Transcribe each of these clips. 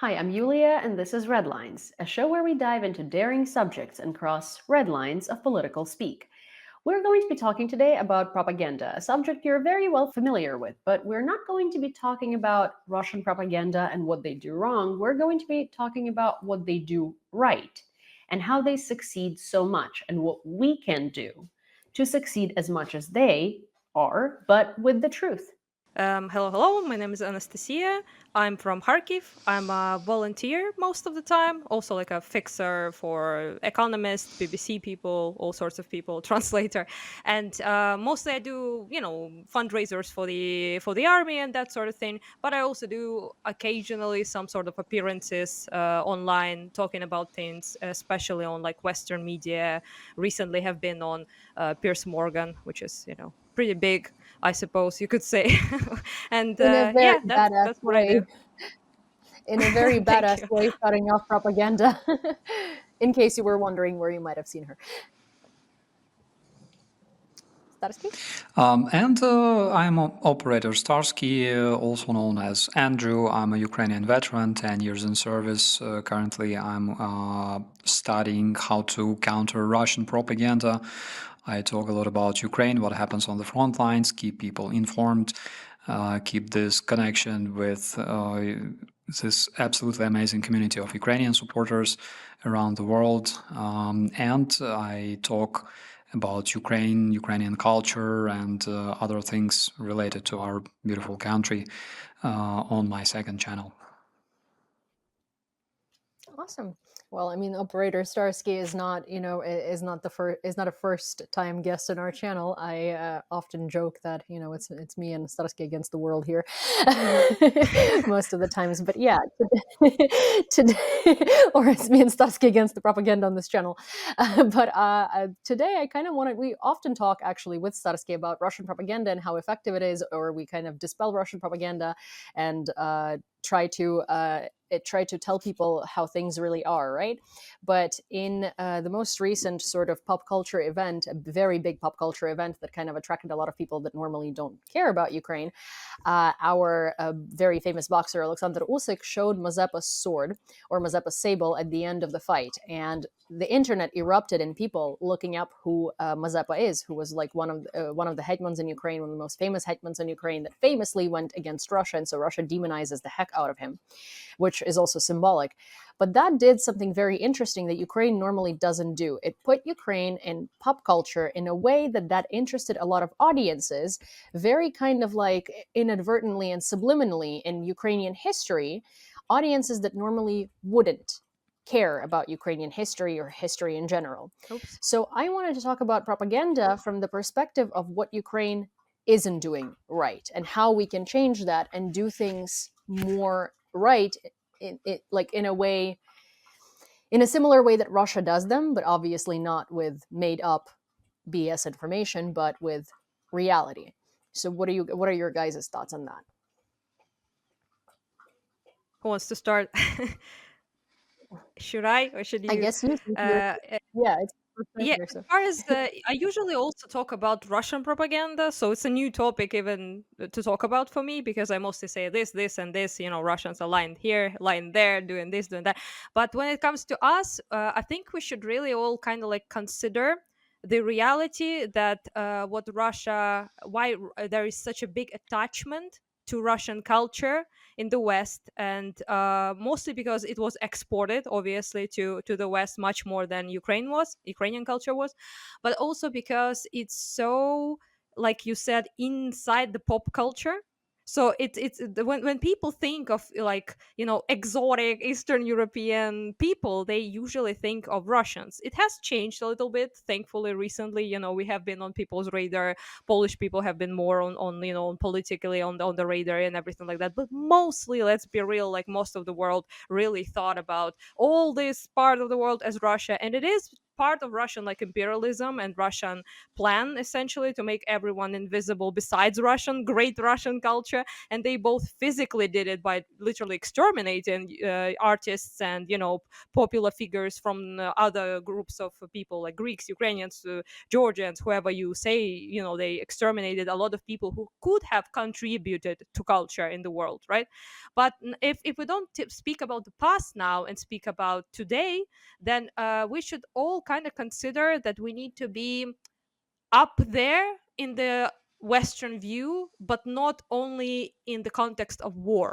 Hi, I'm Yulia, and this is Red Lines, a show where we dive into daring subjects and cross red lines of political speak. We're going to be talking today about propaganda, a subject you're very well familiar with, but we're not going to be talking about Russian propaganda and what they do wrong. We're going to be talking about what they do right and how they succeed so much and what we can do to succeed as much as they are, but with the truth. Hello. My name is Anastasiya. I'm from Kharkiv. I'm a volunteer most of the time, also like a fixer for economists, BBC people, all sorts of people, translator, and mostly I do fundraisers for the army and that sort of thing. But I also do occasionally some sort of appearances online, talking about things, especially on like Western media. Recently, have been on Piers Morgan, which is pretty big, I suppose you could say. And In a very yeah, that's badass that's what I do. way. In a very Thank badass you. way, starting off propaganda. In case you were wondering where you might have seen her. Starsky? And I'm operator Starsky, also known as Andrew. I'm a Ukrainian veteran, 10 years in service. Currently, I'm studying how to counter Russian propaganda. I talk a lot about Ukraine, what happens on the front lines, keep people informed, keep this connection with this absolutely amazing community of Ukrainian supporters around the world. And I talk about Ukraine, Ukrainian culture, and other things related to our beautiful country on my second channel. Awesome. Well, I mean, operator Starsky is not, is not the first, is not a first-time guest on our channel. I often joke that it's me and Starsky against the world here, most of the times. But yeah, today, or it's me and Starsky against the propaganda on this channel. But today, I kind of wanted. We often talk actually with Starsky about Russian propaganda and how effective it is, or we kind of dispel Russian propaganda and try to try to tell people how things really are, right? But in the most recent sort of pop culture event, a very big pop culture event that kind of attracted a lot of people that normally don't care about Ukraine, our very famous boxer Alexander Usyk showed Mazeppa's sword or Mazeppa's sable at the end of the fight, and the internet erupted in people looking up who Mazeppa is, who was like one of the hetmans in Ukraine, one of the most famous hetmans in Ukraine that famously went against Russia, and so Russia demonizes the heck out of him, which is also symbolic. But that did something very interesting that Ukraine normally doesn't do. It put Ukraine in pop culture in a way that interested a lot of audiences, very kind of like inadvertently and subliminally in Ukrainian history, audiences that normally wouldn't care about Ukrainian history or history in general. Oops. So I wanted to talk about propaganda from the perspective of what Ukraine isn't doing right and how we can change that and do things more right like in a way, in a similar way that Russia does them, but obviously not with made up BS information, but with reality. So what are your guys' thoughts on that? Who wants to start? Should I or should I you? guess you think Uh, yeah, it's Yeah, here, as so. far as I usually also talk about Russian propaganda, so it's a new topic even to talk about for me because I mostly say this, this, and this. Russians are lying here, lying there, doing this, doing that. But when it comes to us, I think we should really all kind of like consider the reality that why there is such a big attachment to Russian culture in the West, and mostly because it was exported, obviously, to the West much more than Ukrainian culture was, but also because it's so, like you said, inside the pop culture. So when people think of like exotic Eastern European people, they usually think of Russians. It has changed a little bit, thankfully, recently. We have been on people's radar. Polish people have been more on politically on the radar and everything like that. But mostly, let's be real, like most of the world really thought about all this part of the world as Russia, and it is part of Russian like imperialism and Russian plan essentially to make everyone invisible besides Russian, great Russian culture. And they both physically did it by literally exterminating artists and, popular figures from other groups of people like Greeks, Ukrainians, Georgians, whoever you say, they exterminated a lot of people who could have contributed to culture in the world, right? But if we don't speak about the past now and speak about today, then we should all kind of consider that we need to be up there in the Western view, but not only in the context of war.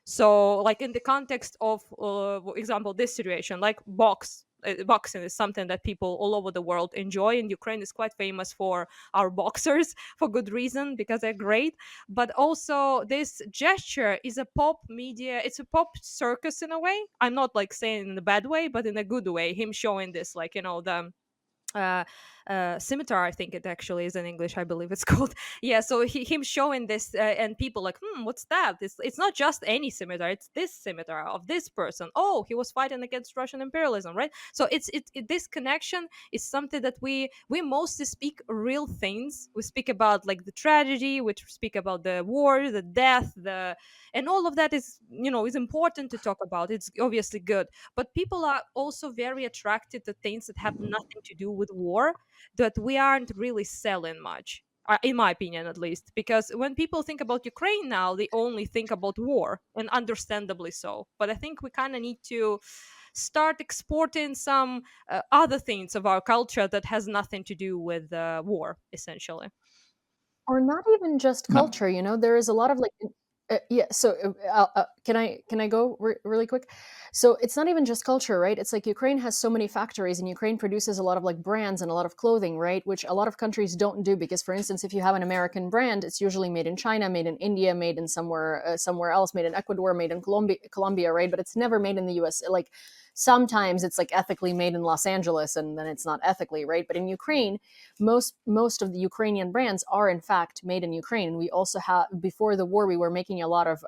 So, like in the context of, for example, this situation, like boxing is something that people all over the world enjoy, and Ukraine is quite famous for our boxers for good reason because they're great. But also, this gesture is a pop media; it's a pop circus in a way. I'm not like saying in a bad way, but in a good way. Him showing this, like the uh, scimitar, I think it actually is in English, I believe it's called. Yeah, so him showing this, and people like, what's that? It's not just any scimitar, it's this scimitar of this person. Oh, he was fighting against Russian imperialism, right? So this connection is something that we mostly speak real things. We speak about like the tragedy, we speak about the war, the death, and all of that is important to talk about. It's obviously good, but people are also very attracted to things that have nothing to do with war, that we aren't really selling much, in my opinion at least, because when people think about Ukraine now, they only think about war, and understandably so. But I think we kind of need to start exporting some other things of our culture that has nothing to do with war, essentially. Or not even just No. culture, there is a lot of like yeah, so can I go really quick? So it's not even just culture, right? It's like Ukraine has so many factories, and Ukraine produces a lot of like brands and a lot of clothing, right? Which a lot of countries don't do, because for instance, if you have an American brand, it's usually made in China, made in India, made in somewhere else, made in Ecuador, made in Colombia, right? But it's never made in the US. Like sometimes it's like ethically made in Los Angeles, and then it's not ethically, right? But in Ukraine, most of the Ukrainian brands are in fact made in Ukraine. And we also have, before the war, we were making a lot of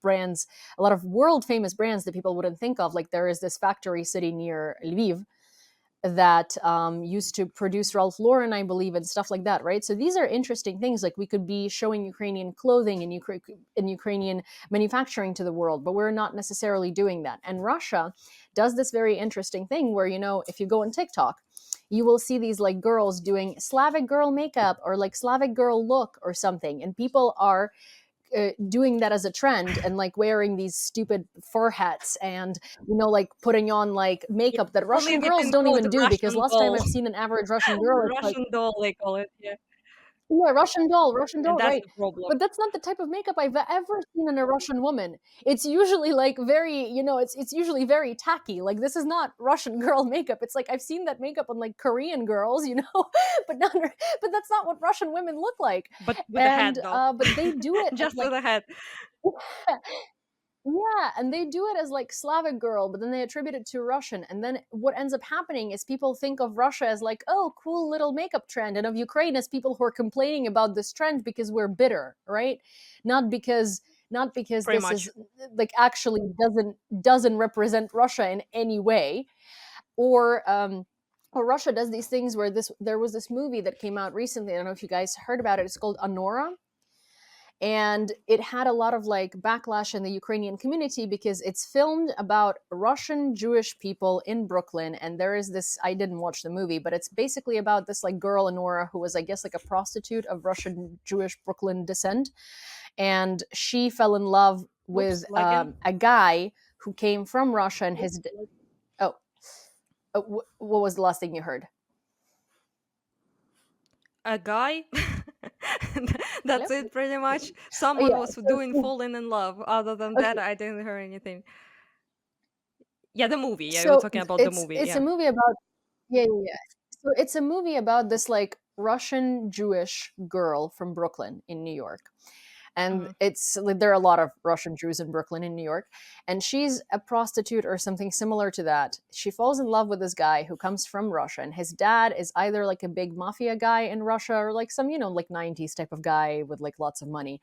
brands, a lot of world famous brands that people wouldn't think of. Like there is this factory city near Lviv that used to produce Ralph Lauren, I believe, and stuff like that, right? So these are interesting things. Like we could be showing Ukrainian clothing and Ukrainian manufacturing to the world, but we're not necessarily doing that. And Russia does this very interesting thing where, if you go on TikTok, you will see these like girls doing Slavic girl makeup or like Slavic girl look or something, and people are doing that as a trend, and like wearing these stupid fur hats, and like putting on like Yeah, makeup that only Russian we girls can don't call it even do, because Russian last time doll. I've seen an average Russian girl, it's like, Russian doll, they call it. Yeah, yeah, Russian and doll, that's right? the problem. But that's not the type of makeup I've ever seen in a Russian woman. It's usually like very, it's usually very tacky. Like this is not Russian girl makeup. It's like I've seen that makeup on like Korean girls, but but that's not what Russian women look like. But with a And hat, though. but they do it as Just like with a hat. yeah, and they do it as like Slavic girl, but then they attribute it to Russian. And then what ends up happening is people think of Russia as like, oh, cool little makeup trend, and of Ukraine as people who are complaining about this trend because we're bitter, right? Not because Pretty this much. is like actually doesn't represent Russia in any way. Or Russia does these things where there was this movie that came out recently. I don't know if you guys heard about it. It's called Honora, and it had a lot of like backlash in the Ukrainian community because it's filmed about Russian Jewish people in Brooklyn. And there is this, I didn't watch the movie, but it's basically about this like girl Honora who was, I guess, like a prostitute of Russian Jewish Brooklyn descent, and she fell in love with Oops, lagging. a guy who came from Russia, and his oh, what was the last thing you heard? A guy. Hello? That's it, pretty much. Oh, Someone yeah, was so, doing falling in love. Other than that, okay. I didn't hear anything. Yeah, the movie. Yeah, we were So talking about the movie. it's Yeah. a movie about, yeah. So it's a movie about this like Russian Jewish girl from Brooklyn in New York. And Mhm. it's like, there are a lot of Russian Jews in Brooklyn, in New York, and she's a prostitute or something similar to that. She falls in love with this guy who comes from Russia, and his dad is either like a big mafia guy in Russia or like some, like 90s type of guy with like lots of money.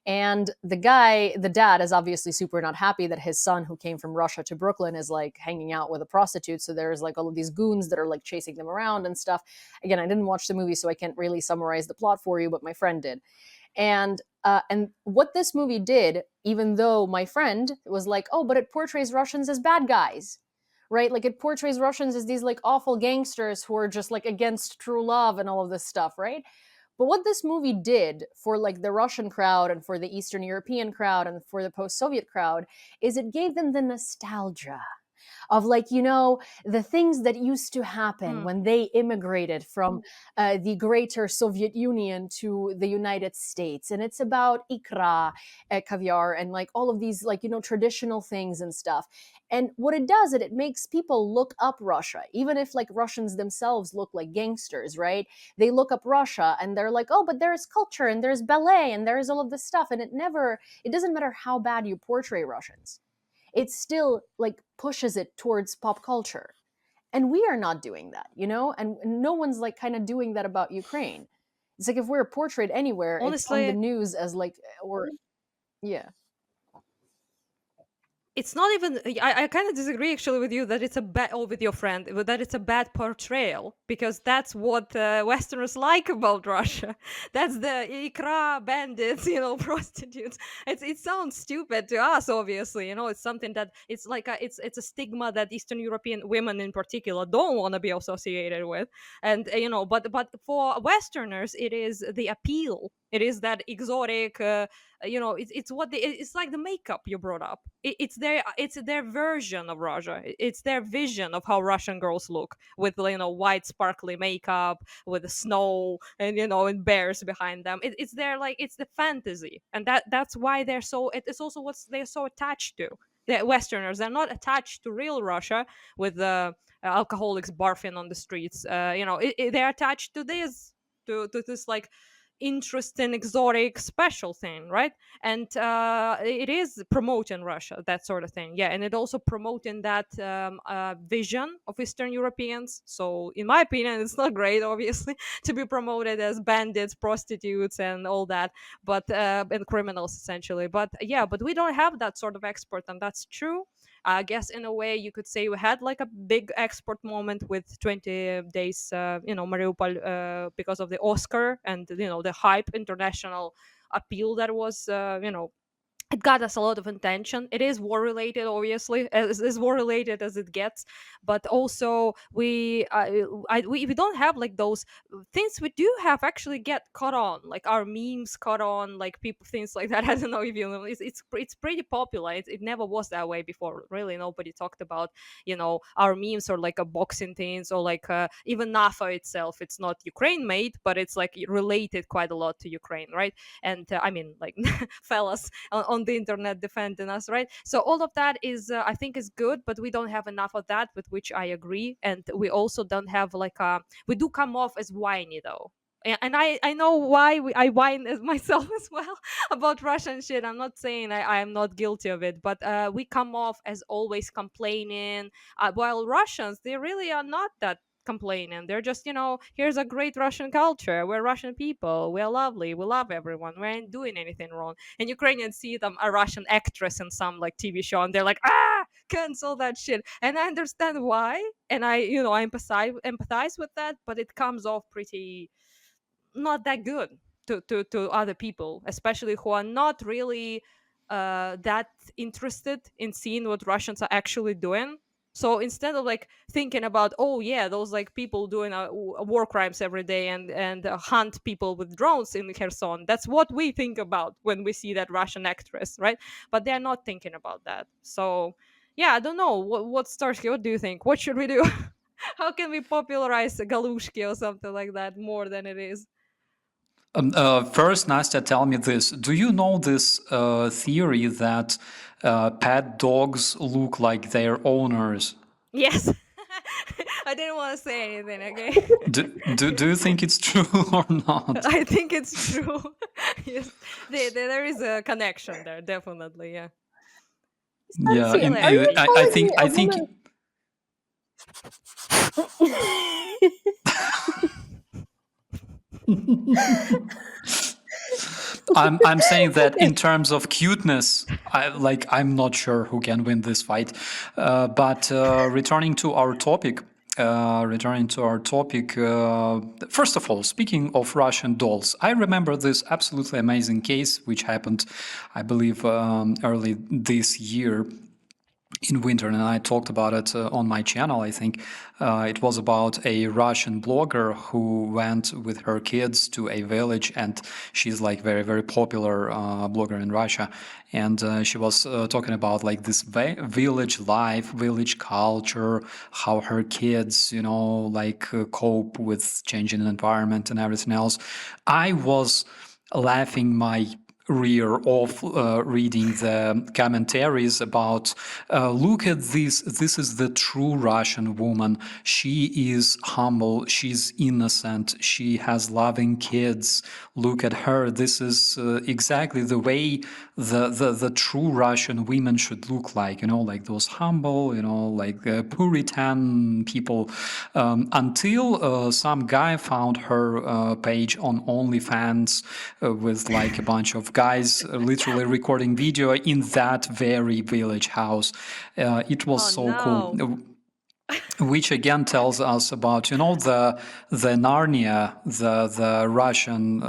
And the dad is obviously super not happy that his son, who came from Russia to Brooklyn, is like hanging out with a prostitute. So there's like all of these goons that are like chasing them around and stuff. Again, I didn't watch the movie, so I can't really summarize the plot for you, but my friend did. And what this movie did, even though my friend was like, "Oh, but it portrays Russians as bad guys." Right? Like it portrays Russians as these like awful gangsters who are just like against true love and all of this stuff, right? But what this movie did for like the Russian crowd and for the Eastern European crowd and for the post-Soviet crowd is it gave them the nostalgia of like, the things that used to happen Mm. when they immigrated from the greater Soviet Union to the United States. And it's about ikra, caviar, and like all of these like, traditional things and stuff. And what it does is it makes people look up Russia, even if like Russians themselves look like gangsters, right? They look up Russia and they're like, oh, but there's culture and there's ballet and there's all of this stuff. And it doesn't matter how bad you portray Russians, it still like pushes it towards pop culture. And we are not doing that, and no one's like kind of doing that about Ukraine. It's like if we're portrayed anywhere, it's on the Honestly, news as like, or yeah. it's not even. I kind of disagree actually with you that it's a bad, or with your friend, that it's a bad portrayal, because that's what Westerners like about Russia. That's the ikra bandits, prostitutes. It sounds stupid to us, obviously. It's something that it's like it's a stigma that Eastern European women in particular don't want to be associated with, and but for Westerners, it is the appeal. It is that exotic. It's like the makeup you brought up. It's their version of Russia. It's their vision of how Russian girls look, with white sparkly makeup, with the snow and bears behind them. It's their, like, it's the fantasy, and that's why they're so. It's also what they're so attached to. The Westerners, they're not attached to real Russia with the alcoholics barfing on the streets. They're attached to this, to this, like, interesting, exotic, special thing, right? And it is promoting Russia, that sort of thing. Yeah, and it also promoting that vision of Eastern Europeans. So in my opinion, it's not great, obviously, to be promoted as bandits, prostitutes, and all that, but and criminals, essentially. But yeah, but we don't have that sort of export, and that's true. I guess in a way you could say we had like a big export moment with 20 days, Mariupol, because of the Oscar and the hype, international appeal that was, it got us a lot of attention. It is war related, obviously, as war related as it gets, but also we don't have like those things we do have actually get caught on, like our memes caught on, like people, things like that. I don't know if you know, it's pretty popular. It never was that way before. Really, nobody talked about our memes, or like a boxing things, or like even NAFA itself. It's not Ukraine made, but it's like related quite a lot to Ukraine, right? And I mean, like, fellas on the internet defending us, right? So all of that is, I think, is good, but we don't have enough of that, with which I agree. And we also don't have like we do come off as whiny, though. And I know why I whine as myself as well about Russian shit. I'm not saying I am not guilty of it, but we come off as always complaining, while Russians, they really are not that complaining. They're just, here's a great Russian culture. We're Russian people. We're lovely. We love everyone. We ain't doing anything wrong. And Ukrainians see them, a Russian actress in some like TV show, and they're like, cancel that shit. And I understand why, and I empathize with that, but it comes off pretty not that good to other people, especially who are not really that interested in seeing what Russians are actually doing. So instead of like thinking about, oh yeah, those like people doing war crimes every day and hunt people with drones in Kherson, that's what we think about when we see that Russian actress, right? But they're not thinking about that. So yeah, I don't know. What Starsky, what do you think? What should we do? How can we popularize Galushki or something like that more than it is? First, Nastya, tell me this. Do you know this theory that pet dogs look like their owners? Yes. I didn't want to say anything. Okay. Do you think it's true or not? I think it's true. Yes, there is a connection there, definitely. Yeah. Yeah, Starsky, Anyway, are you calling me I a think woman? I'm saying that in terms of cuteness, I'm not sure who can win this fight. But returning to our topic, first of all, speaking of Russian dolls, I remember this absolutely amazing case which happened, I believe, early this year in winter, and I talked about it on my channel. I think it was about a Russian blogger who went with her kids to a village, and she's like very, very popular blogger in Russia. And she was talking about like this village life, village culture, how her kids, cope with changing environment and everything else. I was laughing my rear off reading the commentaries about look at this is the true Russian woman. She is humble, she's innocent, she has loving kids. Look at her, this is exactly the way the true Russian women should look like, like those humble, like Puritan people, until some guy found her page on OnlyFans with like a bunch of guys literally recording video in that very village house. It was oh so no. cool. Which again tells us about the Narnia, the Russian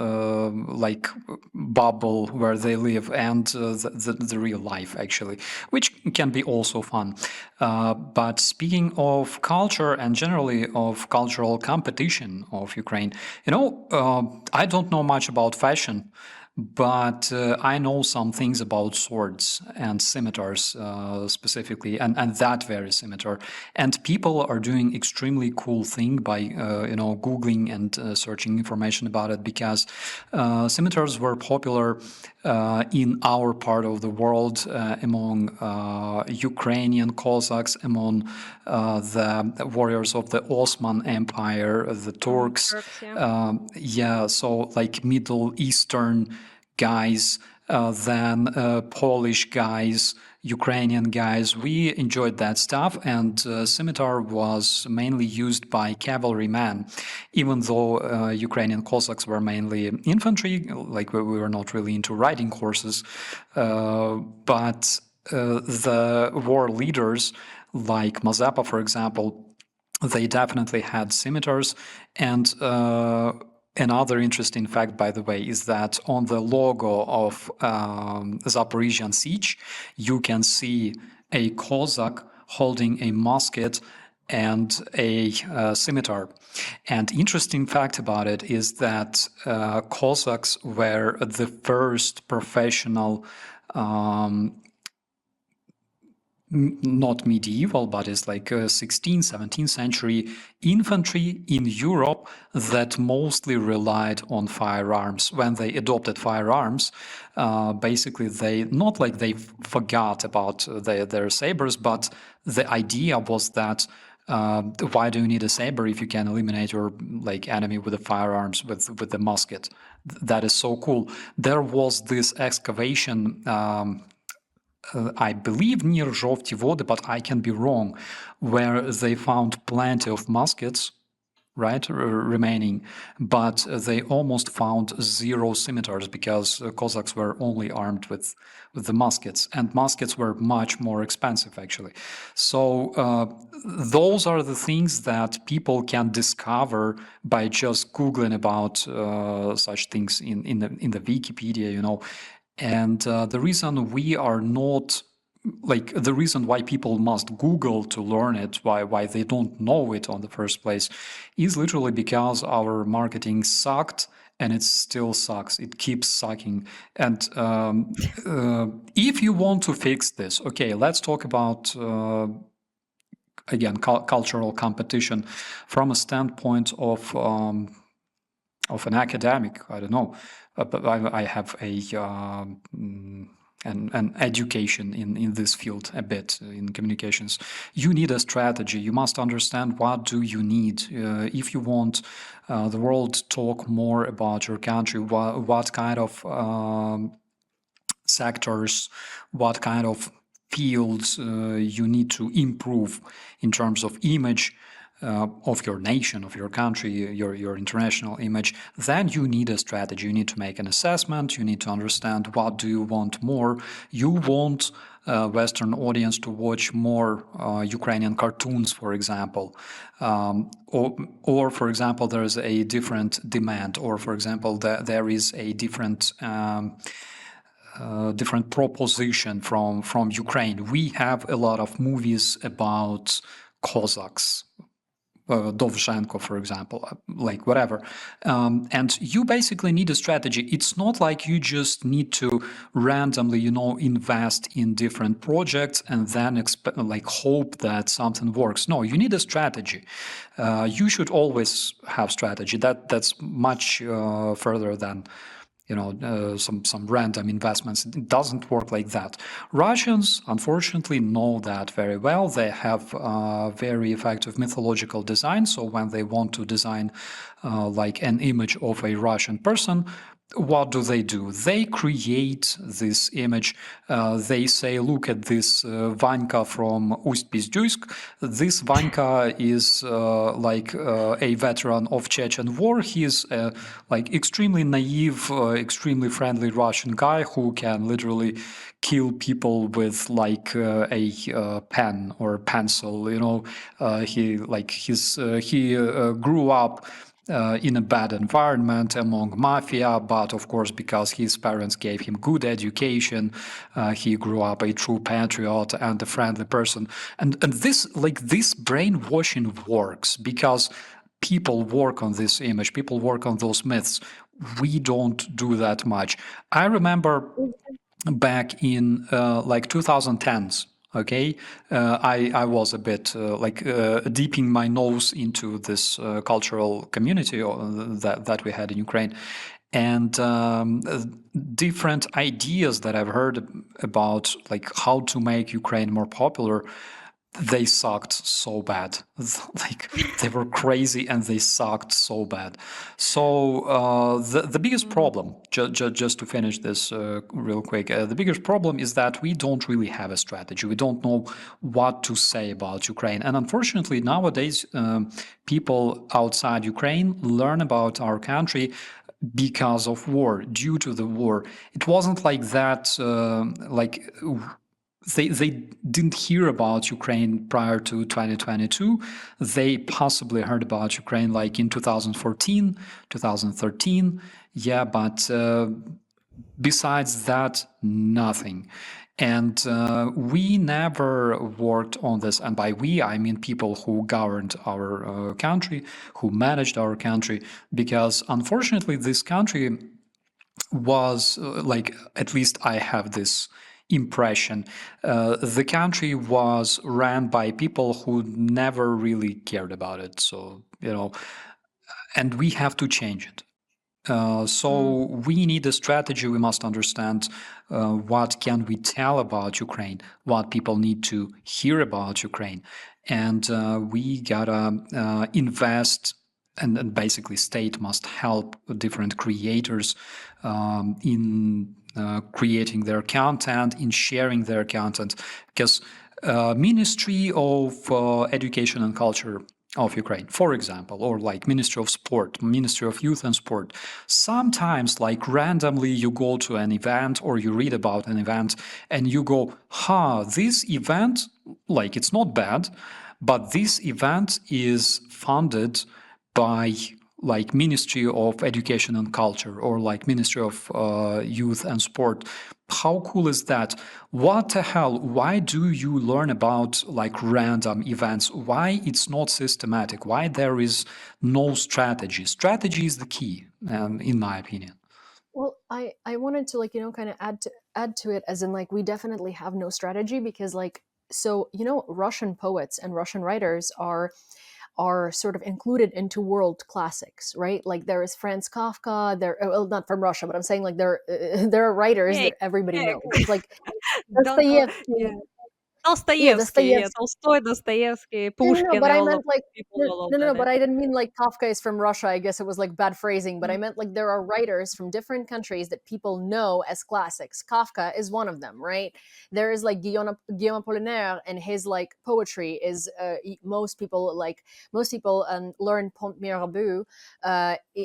like bubble where they live, and the real life actually, which can be also fun. But speaking of culture and generally of cultural competition of Ukraine, I don't know much about fashion. But I know some things about swords and scimitars specifically, and that very scimitar. And people are doing extremely cool thing by Googling and searching information about it, because scimitars were popular in our part of the world among Ukrainian Cossacks, among the warriors of the Ottoman Empire, the Turks. Turks, yeah. So like Middle Eastern guys, then Polish guys, Ukrainian guys. We enjoyed that stuff, and scimitar was mainly used by cavalrymen, even though Ukrainian Cossacks were mainly infantry, like we were not really into riding horses. But the war leaders, like Mazepa, for example, they definitely had scimitars. And another interesting fact, by the way, is that on the logo of Zaporizhian Siege, you can see a Cossack holding a musket and a scimitar. And interesting fact about it is that Cossacks were the first professional not medieval, but it's like 16th, 17th century infantry in Europe that mostly relied on firearms. When they adopted firearms, basically they, not like they forgot about their sabers, but the idea was that why do you need a saber if you can eliminate your like enemy with the firearms, with the musket? That is so cool. There was this excavation I believe near Zhovti Vody, but I can be wrong, where they found plenty of muskets, right, remaining, but they almost found zero scimitars, because Cossacks were only armed with the muskets, and muskets were much more expensive, actually. So those are the things that people can discover by just Googling about such things in the Wikipedia, And the reason we are not, like, the reason why people must Google to learn it, why they don't know it on the first place, is literally because our marketing sucked, and it still sucks. It keeps sucking. And if you want to fix this, okay, let's talk about, again, cultural competition from a standpoint of an academic. I don't know. I have a and education in this field a bit in communications. You need a strategy. You must understand what do you need if you want the world to talk more about your country. What kind of sectors, what kind of fields you need to improve in terms of image of your nation, of your country, your international image. Then you need a strategy. You need to make an assessment. You need to understand what do you want more. You want Western audience to watch more Ukrainian cartoons, for example, or for example, there is a different demand, or for example, there is a different different proposition from Ukraine. We have a lot of movies about Cossacks, Dovzhenko, for example, like whatever. And you basically need a strategy. It's not like you just need to randomly, invest in different projects and then hope that something works. No, you need a strategy. You should always have strategy. That's much further than some random investments. It doesn't work like that. Russians, unfortunately, know that very well. They have very effective mythological design. So when they want to design like an image of a Russian person, what do? They create this image. They say, look at this Vanka from Ust-Pizduysk. This Vanka is a veteran of Chechen War. He's extremely naive, extremely friendly Russian guy who can literally kill people with a pen or pencil. He grew up in a bad environment among mafia, but of course, because his parents gave him good education, he grew up a true patriot and a friendly person. And this brainwashing works because people work on this image, people work on those myths. We don't do that much. I remember back in 2010s. Okay, I was a bit dipping my nose into this cultural community that we had in Ukraine, and different ideas that I've heard about how to make Ukraine more popular. They sucked so bad. They were crazy and they sucked so bad. So the biggest problem, just to finish this real quick, the biggest problem is that we don't really have a strategy. We don't know what to say about Ukraine. And unfortunately, nowadays, people outside Ukraine learn about our country because of war, due to the war. It wasn't like that, they didn't hear about Ukraine prior to 2022. They possibly heard about Ukraine in 2014, 2013. Yeah, but besides that, nothing. And we never worked on this. And by we, I mean people who governed our country, who managed our country, because unfortunately, this country was at least I have this impression. The country was ran by people who never really cared about it. So, and we have to change it. So we need a strategy. We must understand what can we tell about Ukraine, what people need to hear about Ukraine. And we gotta invest, and basically state must help different creators in creating their content, in sharing their content, because Ministry of Education and Culture of Ukraine, for example, or Ministry of Sport, Ministry of Youth and Sport, sometimes randomly you go to an event or you read about an event and you go, this event, it's not bad, but this event is funded by Ministry of Education and Culture or Ministry of Youth and Sport. How cool is that? What the hell? Why do you learn about random events? Why it's not systematic? Why there is no strategy? Strategy is the key, in my opinion. Well, I wanted to kind of add to it, as in we definitely have no strategy because Russian poets and Russian writers are are sort of included into world classics, right? Like there is Franz Kafka, well, not from Russia, but I'm saying like there are writers Yeah, that everybody yeah. knows. It's like Don't call. Yeah. Dostoevsky, yeah, Dostoevsky, yeah, Dostoevsky. Tolstoy, Dostoevsky, No, Pushkin, but I all of meant like people, all of no, that. but I didn't mean like Kafka is from Russia. I guess it was like bad phrasing, but I meant like there are writers from different countries that people know as classics. Kafka is one of them, right? There is like Guillaume Apollinaire, and his like poetry is most people learn Pont Mirabeau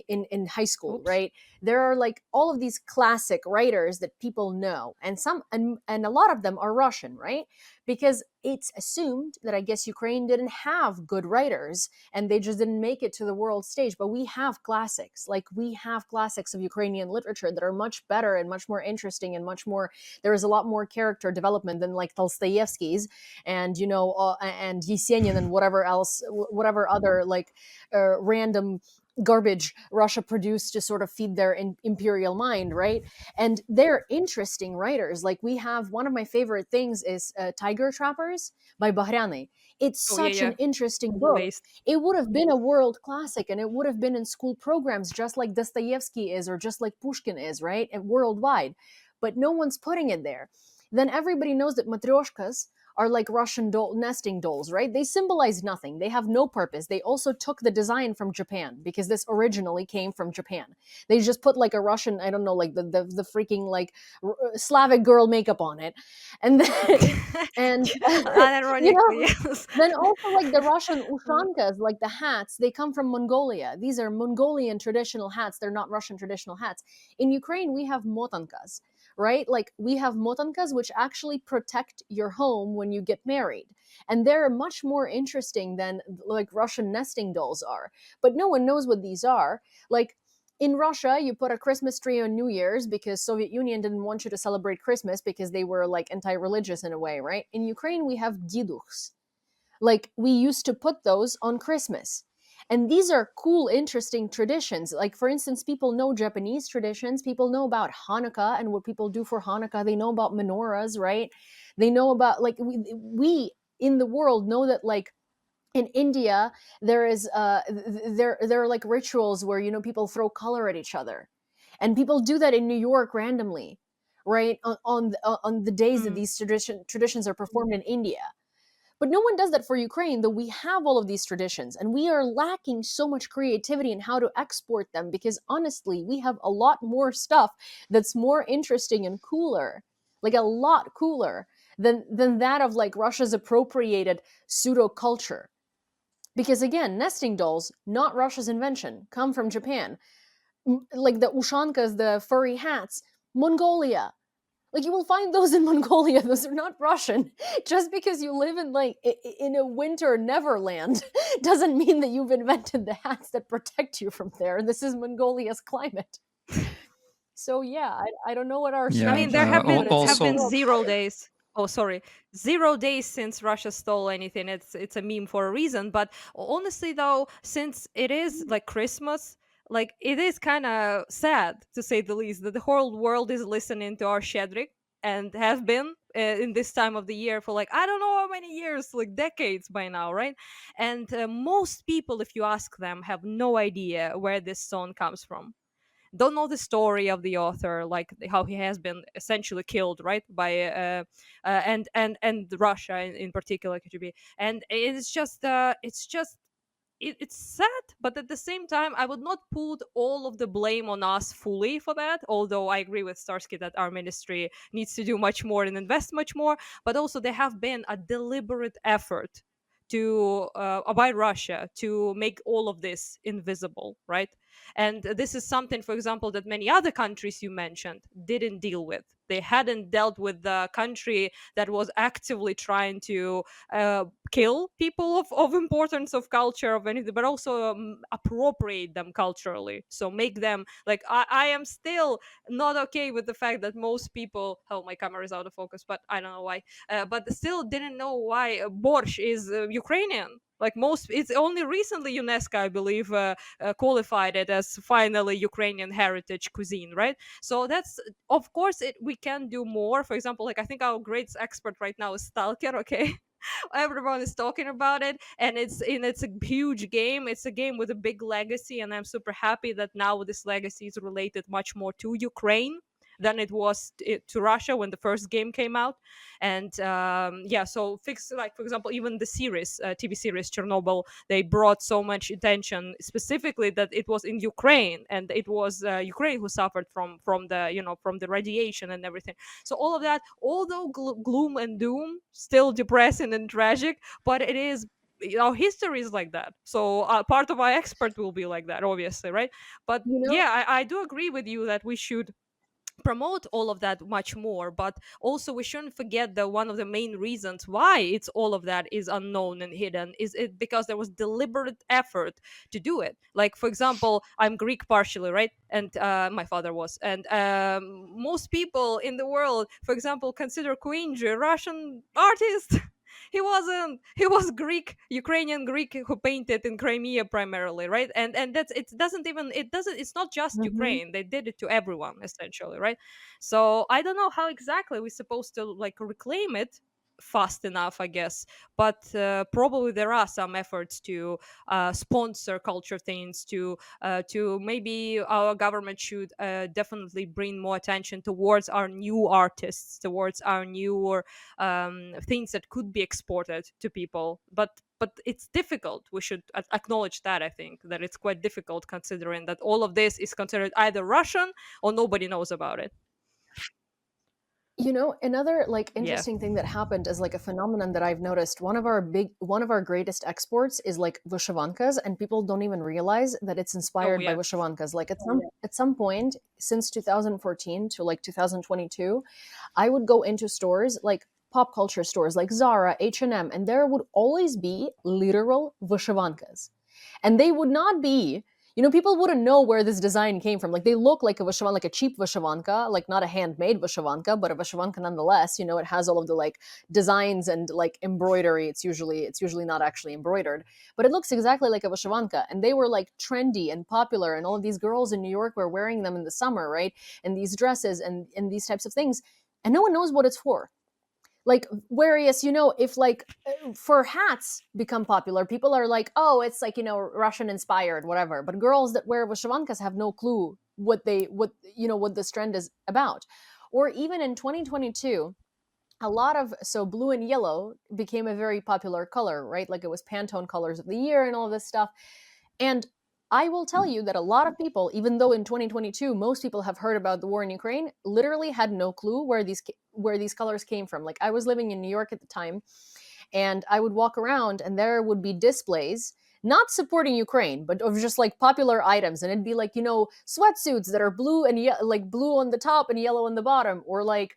in high school, Oops. right? There are like all of these classic writers that people know, and a lot of them are Russian, right? Because it's assumed that I guess Ukraine didn't have good writers and they just didn't make it to the world stage. But we have classics, like we have classics of Ukrainian literature that are much better and much more interesting and much more, there is a lot more character development than like Dostoevsky's and, and Yesenin and whatever other like random garbage Russia produced to sort of feed their imperial mind, right? And they're interesting writers. Like we have one of my favorite things is Tiger Trappers by Bahryani. It's Oh, yeah, such yeah. an interesting book. Based. It would have been a world classic and it would have been in school programs just like Dostoevsky is or just like Pushkin is, right? And worldwide. But no one's putting it there. Then everybody knows that matryoshkas are like Russian nesting dolls, right? They symbolize nothing. They have no purpose. They also took the design from Japan because this originally came from Japan. They just put like a Russian, I don't know, like the freaking like Slavic girl makeup on it, and then and Unironically, yes. then also like the Russian ushankas, like the hats, they come from Mongolia. These are Mongolian traditional hats. They're not Russian traditional hats. In Ukraine, we have motankas, right? Like we have motankas, which actually protect your home when you get married. And they're much more interesting than like Russian nesting dolls are. But no one knows what these are. Like in Russia, you put a Christmas tree on New Year's because Soviet Union didn't want you to celebrate Christmas because they were like anti-religious in a way, right? In Ukraine, we have didukhs. Like we used to put those on Christmas. And these are cool, interesting traditions. Like, for instance, people know Japanese traditions. People know about Hanukkah and what people do for Hanukkah. They know about menorahs, right? They know about, like, we in the world know that, like, in India, there are like rituals where, people throw color at each other. And people do that in New York randomly, right? On the days that these traditions are performed in India. But no one does that for Ukraine, though we have all of these traditions, and we are lacking so much creativity in how to export them because honestly, we have a lot more stuff that's more interesting and cooler, like a lot cooler than that of like Russia's appropriated pseudo culture. Because again, nesting dolls, not Russia's invention, come from Japan. Like the ushankas, the furry hats, Mongolia. Like you will find those in Mongolia. Those are not Russian. Just because you live in like in a winter Neverland doesn't mean that you've invented the hats that protect you from there. This is Mongolia's climate. So yeah, I don't know what our Yeah, I mean, there have been also 0 days. Oh, sorry, 0 days since Russia stole anything. It's a meme for a reason. But honestly, though, since it is like Christmas, like it is kind of sad to say the least that the whole world is listening to our Shedrik and have been in this time of the year for like I don't know how many years, like decades by now, right? And most people, if you ask them, have no idea where this song comes from, don't know the story of the author, like how he has been essentially killed, right, by and Russia in particular, KGB. And it's sad, but at the same time, I would not put all of the blame on us fully for that. Although I agree with Starsky that our ministry needs to do much more and invest much more, but also there have been a deliberate effort to by Russia to make all of this invisible, right? And this is something, for example, that many other countries you mentioned didn't deal with. They hadn't dealt with the country that was actively trying to kill people of importance of culture of anything, but also appropriate them culturally. So make them like I am still not okay with the fact that most people. Oh, my camera is out of focus, but I don't know why. But still didn't know why borscht is Ukrainian. Like most, it's only recently UNESCO, I believe, qualified it as finally Ukrainian heritage cuisine, right? So that's, of course, we can do more. For example, like I think our great expert right now is Stalker, okay? Everyone is talking about it, and it's a huge game. It's a game with a big legacy, and I'm super happy that now this legacy is related much more to Ukraine than it was to Russia when the first game came out. And yeah, so fix, like, for example, even the series, TV series Chernobyl, they brought so much attention specifically that it was in Ukraine, and it was Ukraine who suffered from the, from the radiation and everything. So all of that, although gloom and doom, still depressing and tragic, but it is, our history is like that. So part of our expert will be like that, obviously, right? But You know, yeah, I do agree with you that we should promote all of that much more, but also we shouldn't forget that one of the main reasons why it's all of that is unknown and hidden is it because there was deliberate effort to do it. Like, for example, I'm Greek partially, right? And my father was, and most people in the world, for example, consider Kuinji a Russian artist. He wasn't. He was Greek, Ukrainian Greek, who painted in Crimea primarily, right? And that's, it doesn't even, it doesn't, it's not just mhm. Ukraine. They did it to everyone essentially, right? So I don't know how exactly we're supposed to like reclaim it fast enough, I guess. But probably there are some efforts to sponsor culture things, to maybe our government should definitely bring more attention towards our new artists, towards our newer things that could be exported to people. But it's difficult. We should acknowledge that. I think that it's quite difficult considering that all of this is considered either Russian or nobody knows about it. You know, another like Yeah. interesting thing that happened is like a phenomenon that I've noticed. One of our greatest exports is like vyshyvankas, and people don't even realize that it's Oh inspired by yeah. vyshyvankas. Like at some point since 2014 to like 2022, I would go into stores like pop culture stores like Zara, H&M, and there would always be literal vyshyvankas. And they would not be, people wouldn't know where this design came from. Like they look like a vyshyvanka, like a cheap vyshyvanka, like not a handmade vyshyvanka, but a vyshyvanka nonetheless. It has all of the like designs and like embroidery. It's usually not actually embroidered, but it looks exactly like a vyshyvanka. And they were like trendy and popular, and all of these girls in New York were wearing them in the summer, right? And these dresses and these types of things, and no one knows what it's for. Like, whereas, if like for hats become popular, people are like, oh, it's like, Russian inspired, whatever. But girls that wear vyshyvankas have no clue what this trend is about. Or even in 2022, a lot of, so blue and yellow became a very popular color, right? Like it was Pantone colors of the year and all this stuff. And I will tell you that a lot of people, even though in 2022 most people have heard about the war in Ukraine, literally had no clue where these colors came from. Like I was living in New York at the time, and I would walk around and there would be displays not supporting Ukraine, but of just like popular items, and it'd be like, sweatsuits that are blue and like blue on the top and yellow on the bottom, or like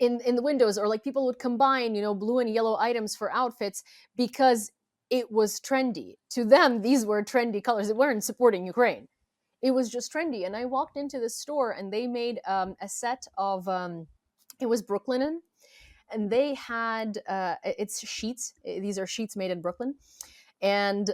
in the windows, or like people would combine blue and yellow items for outfits because it was trendy. To them, these were trendy colors. They weren't supporting Ukraine. It was just trendy. And I walked into the store and they made a set of it was Brooklinen, and they had it's sheets. These are sheets made in Brooklyn, and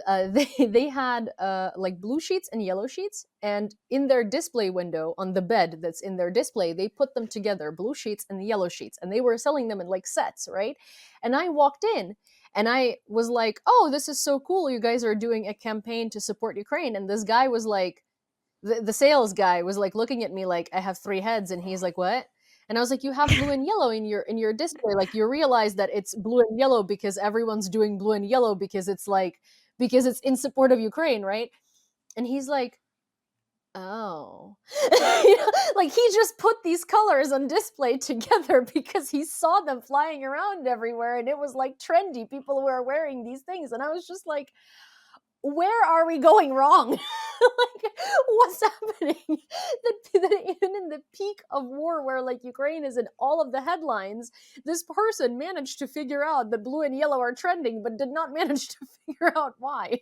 they had like blue sheets and yellow sheets, and in their display window on the bed that's in their display, they put them together, blue sheets and the yellow sheets, and they were selling them in like sets, right? And I walked in and I was like, oh, this is so cool, you guys are doing a campaign to support Ukraine. And this guy was like, the sales guy was like looking at me like I have three heads, and he's like, what? And I was like, you have blue and yellow in your display. Like you realize that it's blue and yellow because everyone's doing blue and yellow because it's in support of Ukraine, right? And he's like, oh. Like he just put these colors on display together because he saw them flying around everywhere, and it was like trendy. People were wearing these things, and I was just like, where are we going wrong? Like, what's happening? That even in the peak of war, where like Ukraine is in all of the headlines, this person managed to figure out that blue and yellow are trending, but did not manage to figure out why.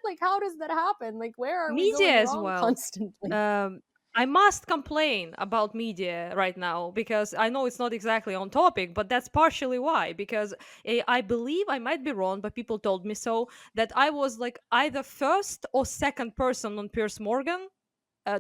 Like, how does that happen? Like, where are we Media going as wrong well. constantly? I must complain about media right now because I know it's not exactly on topic, but that's partially why. Because I believe, I might be wrong, but people told me so, that I was like either first or second person on Piers Morgan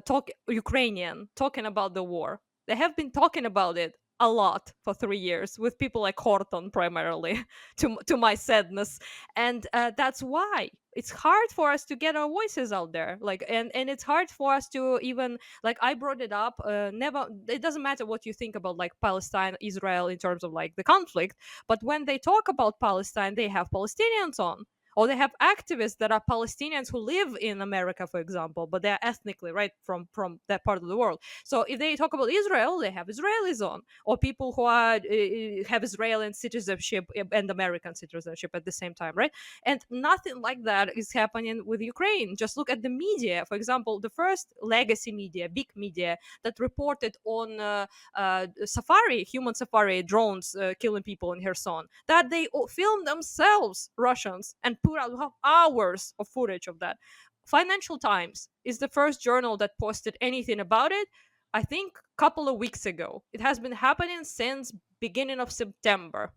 talking about the war. They have been talking about it a lot for 3 years with people like Horton primarily, to my sadness, and that's why it's hard for us to get our voices out there. Like, and it's hard for us to even, like, I brought it up. Never, it doesn't matter what you think about like Palestine, Israel in terms of like the conflict, but when they talk about Palestine, they have Palestinians on, or they have activists that are Palestinians who live in America, for example, but they're ethnically right from that part of the world. So if they talk about Israel, they have Israelis on, or people who are have Israeli citizenship and American citizenship at the same time, right? And nothing like that is happening with Ukraine. Just look at the media, for example, the first legacy media, big media that reported on human safari drones killing people in Kherson, that they filmed themselves, Russians, and put out hours of footage of that. Financial Times is the first journal that posted anything about it, I think a couple of weeks ago. It has been happening since beginning of September.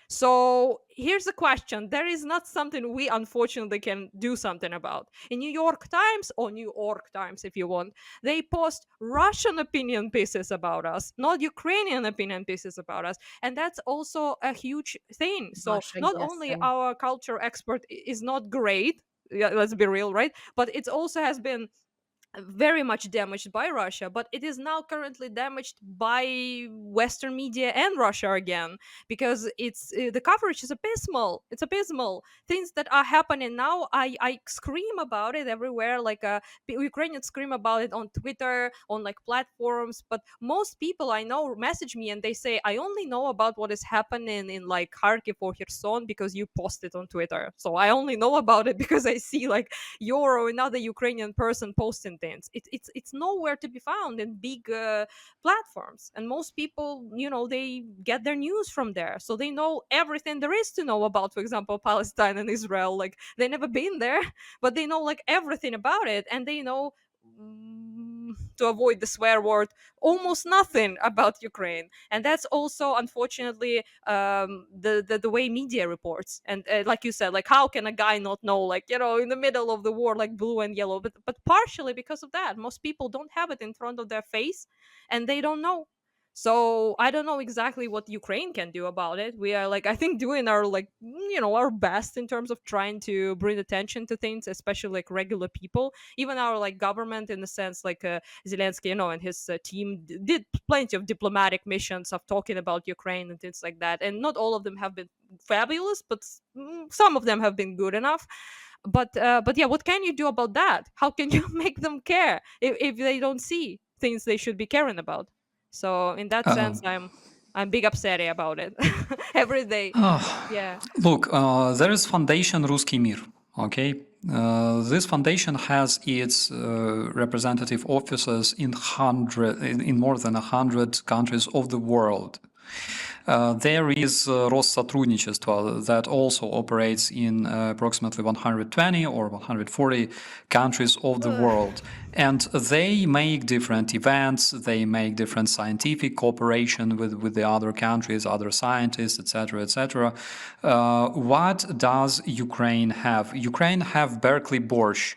So here's the question. There is not something we unfortunately can do something about. In New York Times, or New York Times if you want, they post Russian opinion pieces about us, not Ukrainian opinion pieces about us. And that's also a huge thing. So Russia not only guessing. our culture expert is not great, yeah, let's be real, right? But it also has been very much damaged by Russia, but it is now currently damaged by Western media and Russia again, because it's the coverage is abysmal. It's abysmal. Things that are happening now, I scream about it everywhere. Like Ukrainians scream about it on Twitter, on like platforms, but most people I know message me and they say, I only know about what is happening in like Kharkiv or Kherson because you post it on Twitter. So I only know about it because I see like your or another Ukrainian person posting things. It's nowhere to be found in big platforms, and most people, they get their news from there, so they know everything there is to know about, for example, Palestine and Israel. Like they never been there, but they know like everything about it, and they know, to avoid the swear word, almost nothing about Ukraine. And that's also unfortunately the way media reports. And like you said, like how can a guy not know, like, in the middle of the war, like blue and yellow? But partially because of that, most people don't have it in front of their face, and they don't know. So I don't know exactly what Ukraine can do about it. We are, like, I think, doing our, like, our best in terms of trying to bring attention to things, especially like regular people. Even our like government, in the sense, like Zelensky, and his team did plenty of diplomatic missions of talking about Ukraine and things like that. And not all of them have been fabulous, but some of them have been good enough. But yeah, what can you do about that? How can you make them care if they don't see things they should be caring about? So in that Uh, sense, I'm big upset about it every day. Yeah. Look, there is Foundation Ruski Mir, okay? This foundation has its representative offices in more than 100 countries of the world. There is Россотрудничество that also operates in approximately 120 or 140 countries of the world. And they make different events, they make different scientific cooperation with the other countries, other scientists, etc., etc. What does Ukraine have? Ukraine have Berkeley Borscht.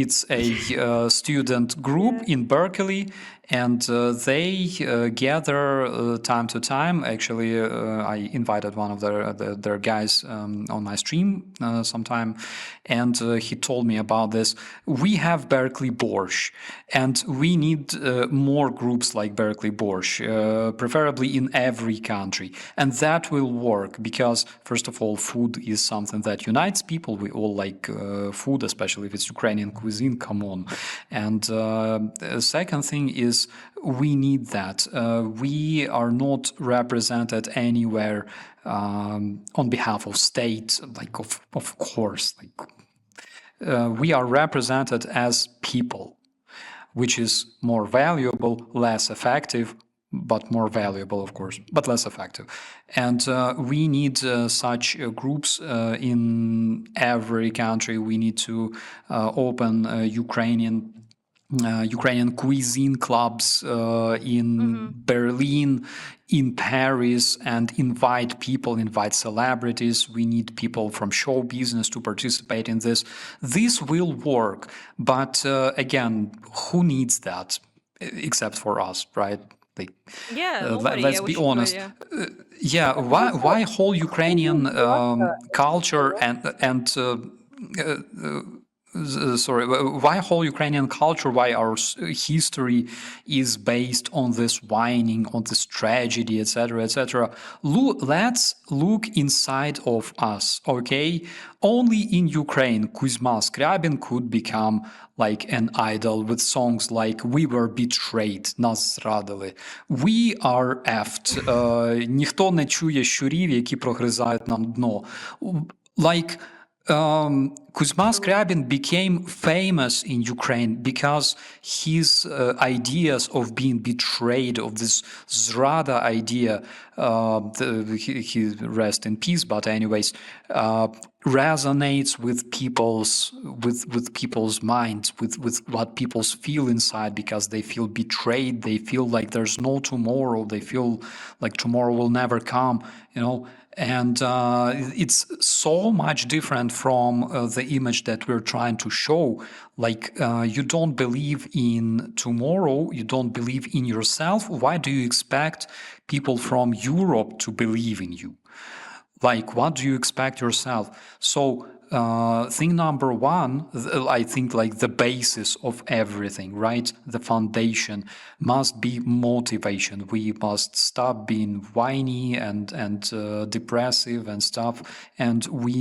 It's a student group in Berkeley, and they gather time to time. Actually, I invited one of their guys on my stream sometime, and he told me about this. We have Berkeley Borscht, and we need more groups like Berkeley Borscht, preferably in every country. And that will work because, first of all, food is something that unites people. We all like food, especially if it's Ukrainian cuisine, come on. And second thing is, we need that. We are not represented anywhere on behalf of state, like of course, like we are represented as people, which is more valuable, less effective, but more valuable, of course, but less effective. And we need such groups in every country. We need to open Ukrainian cuisine clubs in Berlin, in Paris, and invite celebrities. We need people from show business to participate in this. This will work, but again, who needs that except for us, right? Like, Yeah, nobody, let's be which is great, honest. yeah. Yeah, why whole Ukrainian culture and sorry, why whole Ukrainian culture, why our history is based on this whining, on this tragedy, etc., etc. Let's look inside of us, okay? Only in Ukraine, Kuzma Skryabin could become like an idol with songs like "We were betrayed", нас зрадили. We are effed. Ніхто не чує щурів, які прогризають нам дно. Like, Kuzma Skryabin became famous in Ukraine because his ideas of being betrayed, of this zrada idea, he rest in peace, but anyways, resonates with people's minds, with what people feel inside, because they feel betrayed, they feel like there's no tomorrow, they feel like tomorrow will never come, you know. And it's so much different from the image that we're trying to show. Like, you don't believe in tomorrow, you don't believe in yourself. Why do you expect people from Europe to believe in you? Like, what do you expect yourself? So, thing number one, I think, like, the basis of everything, right? The foundation must be motivation. We must stop being whiny and depressive and stuff, and we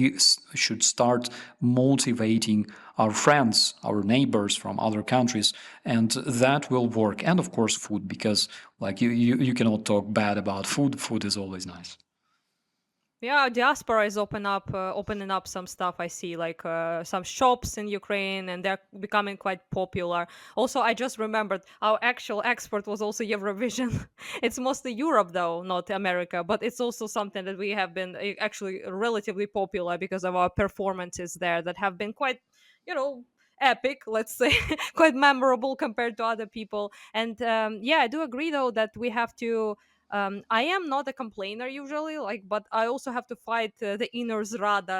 should start motivating our friends, our neighbors from other countries, and that will work. And of course, food, because like you cannot talk bad about food. Food is always nice. Yeah, diaspora is opening up some stuff. I see, like some shops in Ukraine, and they're becoming quite popular. Also, I just remembered our actual export was also Eurovision. It's mostly Europe, though, not America, but it's also something that we have been actually relatively popular because of our performances there that have been quite, epic, let's say, quite memorable compared to other people. And yeah, I do agree, though, that we have to. I am not a complainer usually, like, but I also have to fight the inner zrada,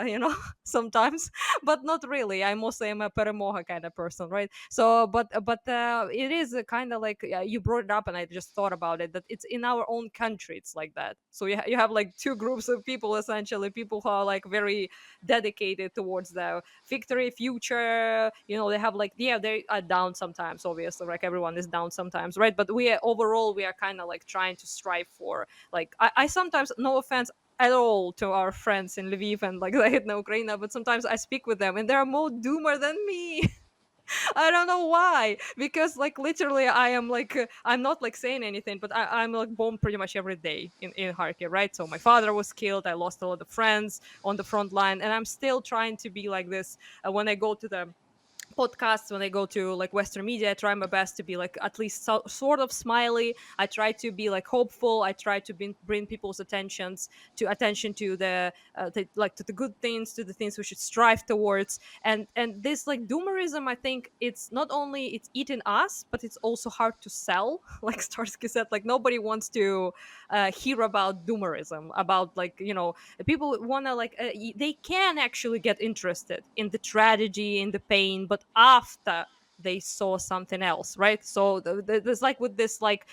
sometimes, but not really. I mostly am a peremoha kind of person, right? So, but it is kind of like you brought it up, and I just thought about it that it's in our own country. It's like that. So you have like two groups of people, essentially, people who are like very dedicated towards the victory, future. They have like, yeah, they are down sometimes, obviously, like everyone is down sometimes, right? But overall we are kind of like trying to strive for, like, I sometimes, no offense at all to our friends in Lviv and like the Ukraine, but sometimes I speak with them and they're more doomer than me. I don't know why, because like literally I am like I'm not like saying anything, but I'm like bombed pretty much every day in Kharkiv, right? So my father was killed, I lost a lot of friends on the front line, and I'm still trying to be like this when I go to the podcasts, when I go to like Western media. I try my best to be like at least sort of smiley. I try to be like hopeful. I try to bring people's attention to the good things, to the things we should strive towards. And this like doomerism, I think it's not only it's eating us, but it's also hard to sell. Like Starsky said, like nobody wants to hear about doomerism, about like people want to like they can actually get interested in the tragedy, in the pain, but after they saw something else, right? So there's like with this like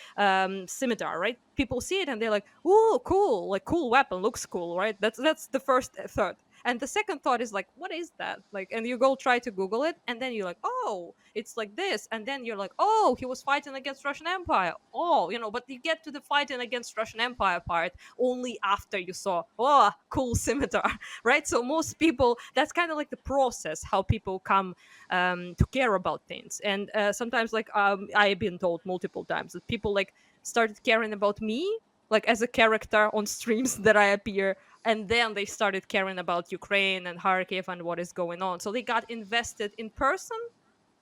scimitar, right? People see it and they're like, "Ooh, cool! Like cool weapon, looks cool, right?" That's the first thought. And the second thought is like, what is that? Like, and you go try to Google it, and then you're like, oh, it's like this. And then you're like, oh, he was fighting against Russian Empire. Oh, but you get to the fighting against Russian Empire part only after you saw, oh, cool scimitar, right? So most people, that's kind of like the process, how people come to care about things. And sometimes, like, I've been told multiple times that people like started caring about me, like as a character on streams that I appear, and then they started caring about Ukraine and Kharkiv and what is going on. So they got invested in person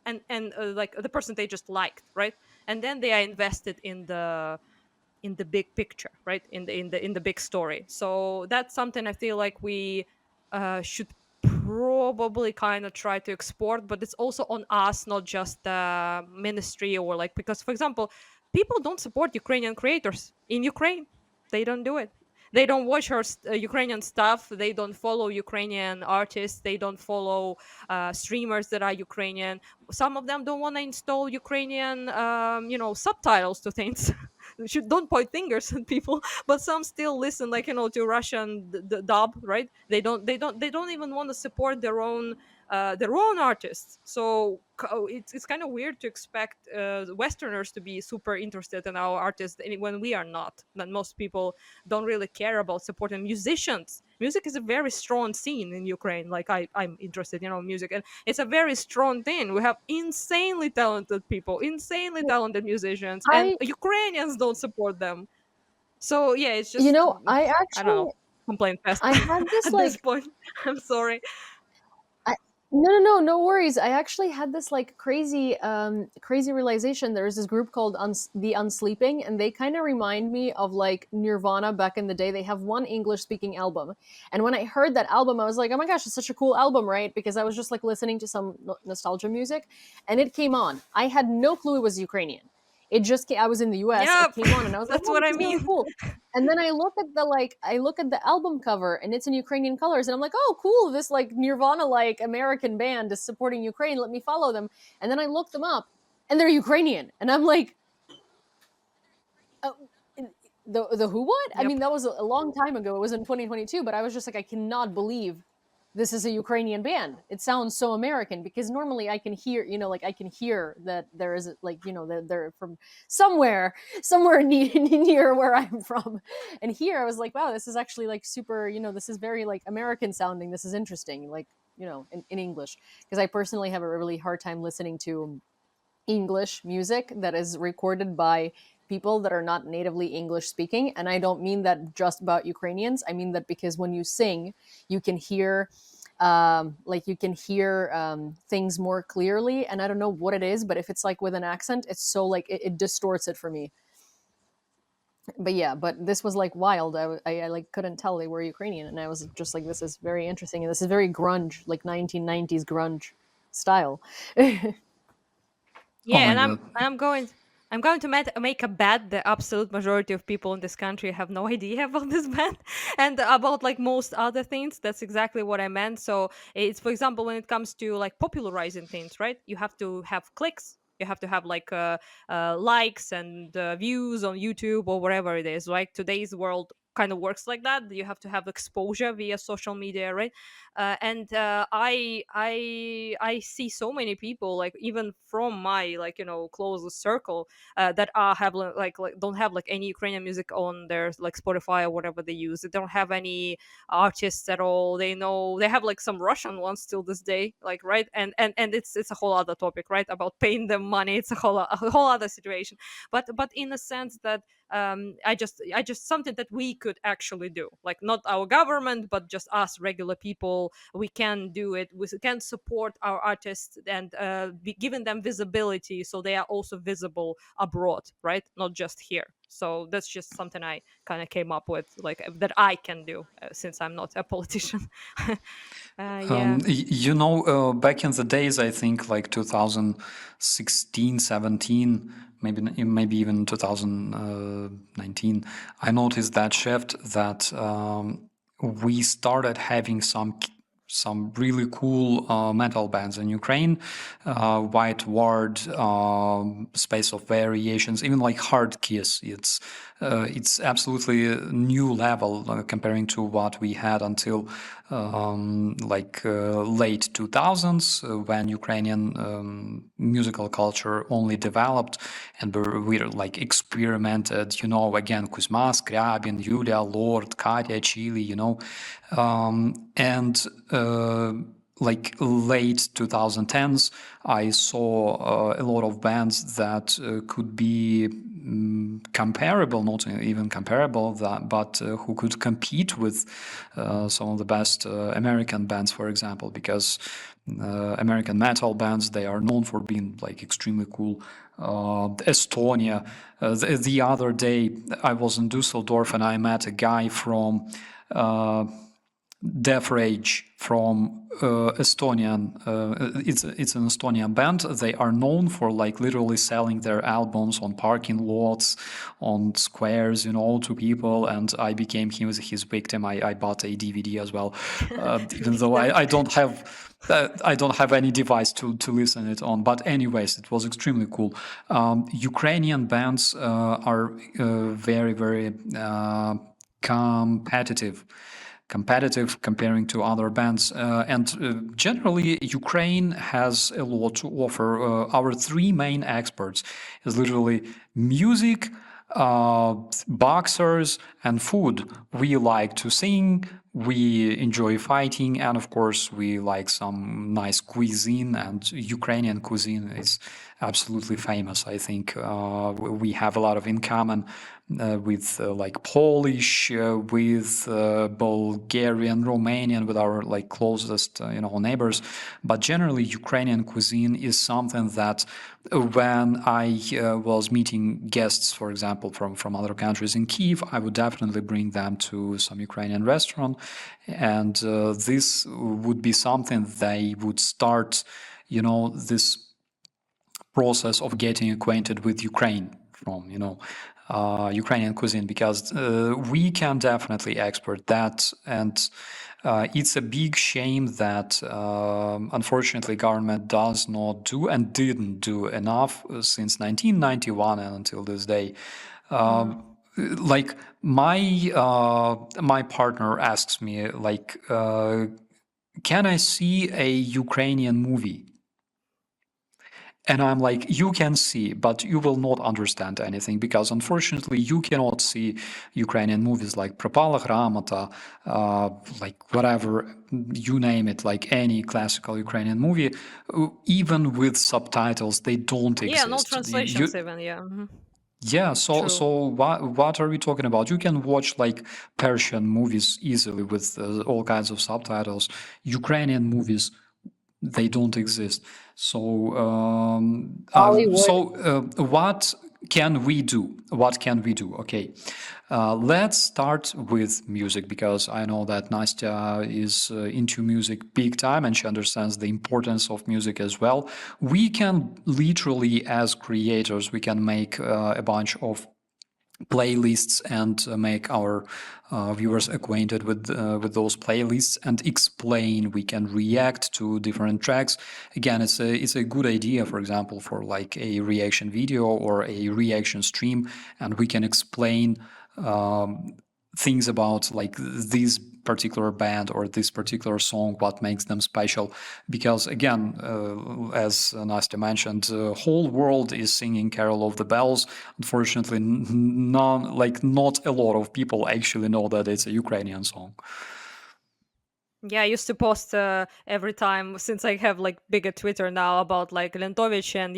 and like the person they just liked, right? And then they are invested in the big picture, right? In the big story. So that's something I feel like we should probably kind of try to export, but it's also on us, not just the ministry, or like, because for example, people don't support Ukrainian creators in Ukraine. They don't do it. They don't watch our Ukrainian stuff. They don't follow Ukrainian artists. They don't follow streamers that are Ukrainian. Some of them don't want to install Ukrainian, subtitles to things. don't point fingers at people, but some still listen, like, to Russian dub, right? They don't even want to support their own artists. So it's kind of weird to expect Westerners to be super interested in our artists when we are not. That most people don't really care about supporting musicians. Music is a very strong scene in Ukraine. Like I'm interested, music, and it's a very strong thing. We have insanely talented people, insanely talented musicians, and I, Ukrainians don't support them. So yeah, it's you just, know, I I don't actually, know, complaint fest I had this at this like, point. I'm sorry. I, no worries. I actually had this like crazy realization. There's this group called the Unsleeping, and they kind of remind me of like Nirvana back in the day. They have one English speaking album, and when I heard that album, I was like, oh my gosh, it's such a cool album, right? Because I was just like listening to some nostalgia music, and it came on. I had no clue it was Ukrainian. It just I was in the US. It Yep, came on, and I was like, that's oh, what this I is really mean. cool. And then I look at the album cover, and it's in Ukrainian colors, and I'm like, oh cool, this like Nirvana like American band is supporting Ukraine, let me follow them. And then I look them up, and they're Ukrainian, and I'm like, oh, the who what? I Yep. mean, that was a long time ago. It was in 2022, but I was just like, I cannot believe this is a Ukrainian band. It sounds so American, because normally I can hear, like I can hear that there is like, that they're from somewhere near where I'm from. And here I was like, wow, this is actually like super, this is very like American sounding. This is interesting, like, in English, because I personally have a really hard time listening to English music that is recorded by people that are not natively English speaking. And I don't mean that just about Ukrainians. I mean that because when you sing, you can hear things more clearly. And I don't know what it is, but if it's like with an accent, it's so like it distorts it for me. But yeah, but this was like wild. I like couldn't tell they were Ukrainian, and I was just like, this is very interesting, and this is very grunge, like 1990s grunge style. Oh Yeah, my and I'm God. I'm going I'm going to make a bet the absolute majority of people in this country have no idea about this band and about like most other things. That's exactly what I meant. So it's, for example, when it comes to like popularizing things, right? You have to have clicks. You have to have like likes and views on YouTube or wherever it is. Like today's world kind of works like that. You have to have exposure via social media, right? And I see so many people, like even from my like closest circle, that are have like don't have like any Ukrainian music on their like Spotify or whatever they use. They don't have any artists at all. They have like some Russian ones till this day, like, right? And it's a whole other topic, right? About paying them money. It's a whole other situation. But in a sense that I just something that we could actually do, like not our government but just us regular people. We can do it. We can support our artists and be giving them visibility, so they are also visible abroad, right? Not just here. So that's just something I kind of came up with, like that I can do, since I'm not a politician. Yeah. Back in the days, I think like 2016, 17, maybe even 2019, I noticed that shift that we started having some really cool metal bands in Ukraine, White Ward, Space of Variations, even like Hard Kiss. It's absolutely a new level comparing to what we had until late 2000s, when Ukrainian musical culture only developed, and we like experimented, again, Kuzma, Skryabin, Yulia, Lord, Katya, Chili, and like late 2010s, I saw a lot of bands that could be comparable, not even comparable, but who could compete with some of the best American bands, for example, because American metal bands, they are known for being like extremely cool. Estonia. The other day, I was in Dusseldorf and I met a guy from Death Rage from Estonian. It's an Estonian band. They are known for like literally selling their albums on parking lots, on squares, to people. And I became his victim. I bought a DVD as well, even though I don't have. I don't have any device to listen it on, but anyways, it was extremely cool. Ukrainian bands are very, very competitive comparing to other bands. And generally, Ukraine has a lot to offer. Our three main experts is literally music, boxers, and food. We like to sing, we enjoy fighting, and of course, we like some nice cuisine. And Ukrainian cuisine is absolutely famous. I think we have a lot of in common with like Polish, with Bulgarian, Romanian, with our like closest neighbors. But generally, Ukrainian cuisine is something that when I was meeting guests, for example, from other countries in Kyiv, I would definitely bring them to some Ukrainian restaurant, and this would be something they would start, this process of getting acquainted with Ukraine from, Ukrainian cuisine, because we can definitely export that. And it's a big shame that, unfortunately, government does not do and didn't do enough since 1991 and until this day. Like my partner asks me, like, can I see a Ukrainian movie? And I'm like, you can see, but you will not understand anything, because unfortunately you cannot see Ukrainian movies like Propala Gramota, like whatever, you name it, like any classical Ukrainian movie, even with subtitles, they don't exist. Yeah, no translations even, yeah. Yeah, so what are we talking about? You can watch like Persian movies easily with all kinds of subtitles. Ukrainian movies, they don't exist. So what can we do? What can we do? Okay, let's start with music, because I know that Nastya is into music big time and she understands the importance of music as well. We can literally, as creators, we can make a bunch of playlists and make our viewers acquainted with those playlists and explain. We can react to different tracks. Again, it's a good idea, for example, for like a reaction video or a reaction stream, and we can explain things about like this particular band or this particular song, what makes them special. Because again, as Nastya mentioned, the whole world is singing Carol of the Bells. Unfortunately, not a lot of people actually know that it's a Ukrainian song. Yeah, I used to post every time, since I have like bigger Twitter now, about like Lentovich and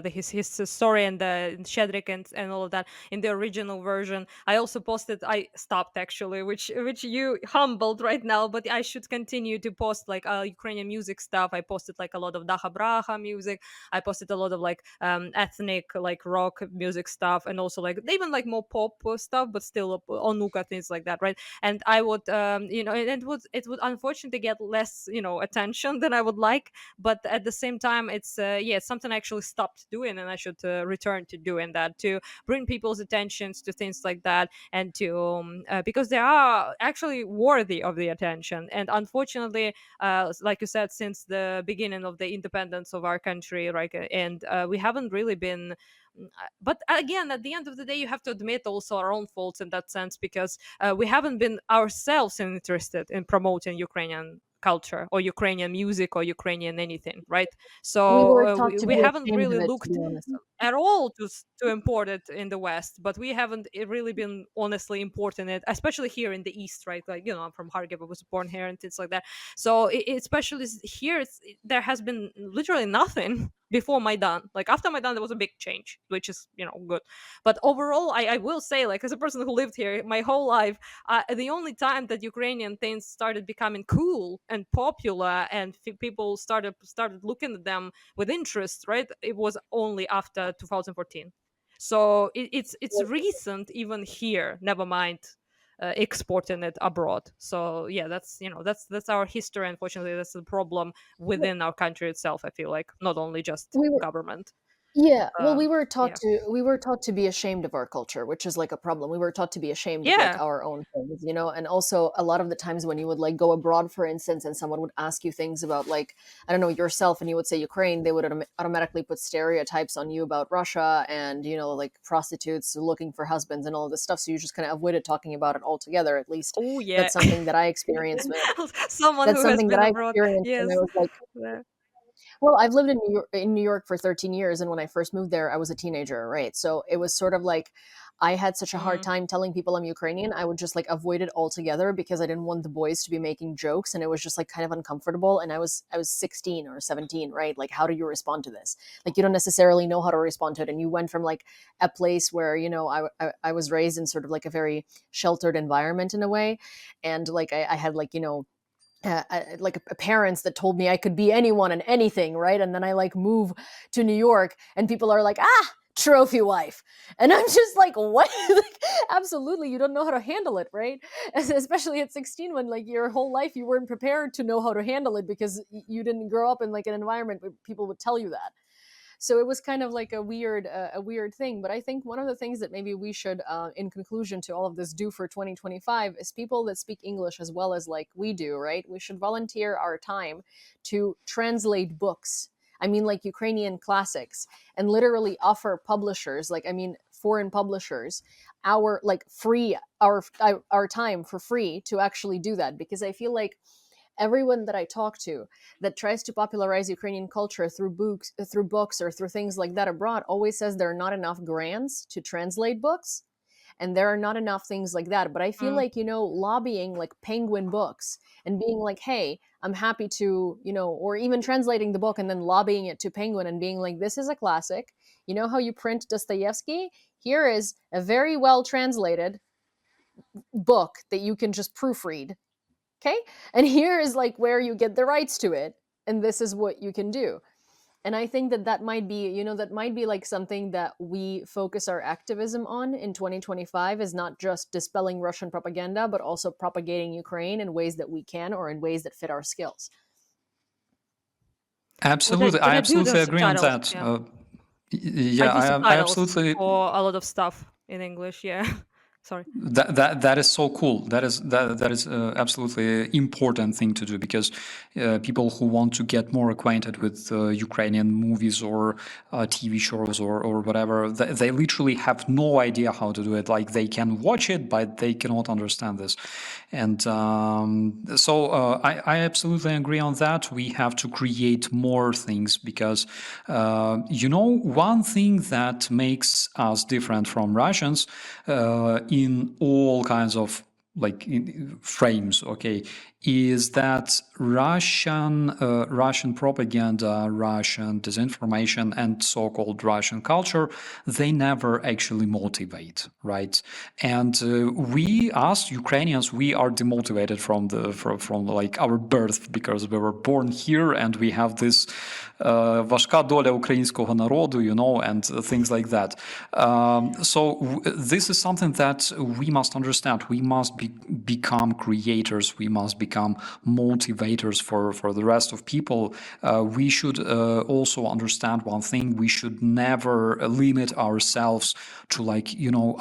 his story and the Shedrik and all of that in the original version. I also posted. I stopped actually, which you humbled right now, but I should continue to post like Ukrainian music stuff. I posted like a lot of Daha Braha music. I posted a lot of like ethnic like rock music stuff, and also like even like more pop stuff, but still Onuka, things like that, right? And I would it would unfortunately get less attention than I would like, but at the same time it's it's something I actually stopped doing, and I should return to doing that, to bring people's attentions to things like that, and to because they are actually worthy of the attention. And unfortunately, like you said, since the beginning of the independence of our country, right, and we haven't really been but again, at the end of the day, you have to admit also our own faults in that sense, because we haven't been ourselves interested in promoting Ukrainian culture or Ukrainian music or Ukrainian anything, right? We were So taught to we be haven't ashamed really of it, to looked be honest. at all to import it in the West, but we haven't really been honestly importing it, especially here in the East, right? Like, I'm from Kharkiv, I was born here and things like that. So especially here, there has been literally nothing before Maidan. Like after Maidan, there was a big change, which is good. But overall, I will say, like as a person who lived here my whole life, the only time that Ukrainian things started becoming cool and popular and people started looking at them with interest, right? It was only after 2014. So it's recent even here. Never mind exporting it abroad. So yeah, that's our history. Unfortunately, that's the problem within our country itself. I feel like not only just We were government. Yeah, well, Um, yeah, we were taught to be ashamed of our culture, which is like a problem. We were taught to be ashamed of like yeah. our own things, you know. And also, a lot of the times when you would like go abroad, for instance, and someone would ask you things about like I don't know yourself, and you would say Ukraine, they would automatically put stereotypes on you about Russia and like prostitutes looking for husbands and all of this stuff. So you just kind of avoided talking about it altogether. At least Oh yeah. that's something that I experienced. Someone That's who has something that been I abroad. experienced when I Yes. was like Yeah. well, I've lived in New York for 13 years, and when I first moved there, I was a teenager, right? So it was sort of like I had such a hard Mm. time telling people I'm Ukrainian. I would just like avoid it altogether because I didn't want the boys to be making jokes, and it was just like kind of uncomfortable. And I was 16 or 17, right? Like, how do you respond to this? Like, you don't necessarily know how to respond to it, and you went from like a place where I was raised in sort of like a very sheltered environment in a way, and like I had like like parents that told me I could be anyone and anything, right? And then I like move to New York, and people are like, trophy wife, and I'm just like, what? Like, absolutely, you don't know how to handle it, right? Especially at 16, when like your whole life you weren't prepared to know how to handle it because you didn't grow up in like an environment where people would tell you that. So it was kind of like a weird thing. But I think one of the things that maybe we should, in conclusion to all of this, do for 2025 is people that speak English as well as like we do, right? We should volunteer our time to translate books. I mean, like Ukrainian classics, and literally offer publishers, like I mean, foreign publishers, our like free our time for free to actually do that, because I feel like everyone that I talk to that tries to popularize Ukrainian culture through books or through things like that abroad always says there are not enough grants to translate books, and there are not enough things like that. But I feel Mm. like, lobbying like Penguin Books and being like, hey, I'm happy to, or even translating the book and then lobbying it to Penguin and being like, this is a classic. You know how you print Dostoevsky? Here is a very well translated book that you can just proofread. Okay, and here is like where you get the rights to it, and this is what you can do. And I think that might be, that might be like something that we focus our activism on in 2025, is not just dispelling Russian propaganda, but also propagating Ukraine in ways that we can, or in ways that fit our skills. Absolutely, But I I do the absolutely agree on subtitles. that. Yeah, I Yeah, do I subtitles absolutely. for a lot of stuff in English. Yeah. Sorry. That is so cool. That is absolutely important thing to do, because people who want to get more acquainted with Ukrainian movies or TV shows or whatever, they literally have no idea how to do it. Like, they can watch it, but they cannot understand this. And so I absolutely agree on that. We have to create more things, because one thing that makes us different from Russians in all kinds of frames, okay, is that Russian propaganda, Russian disinformation, and so-called Russian culture, they never actually motivate, right? And we, as Ukrainians, we are demotivated from like our birth, because we were born here and we have this важка доля українського народу, and things like that. So this is something that we must understand. We must become creators. We must become motivators for the rest of people. We should also understand one thing. We should never limit ourselves to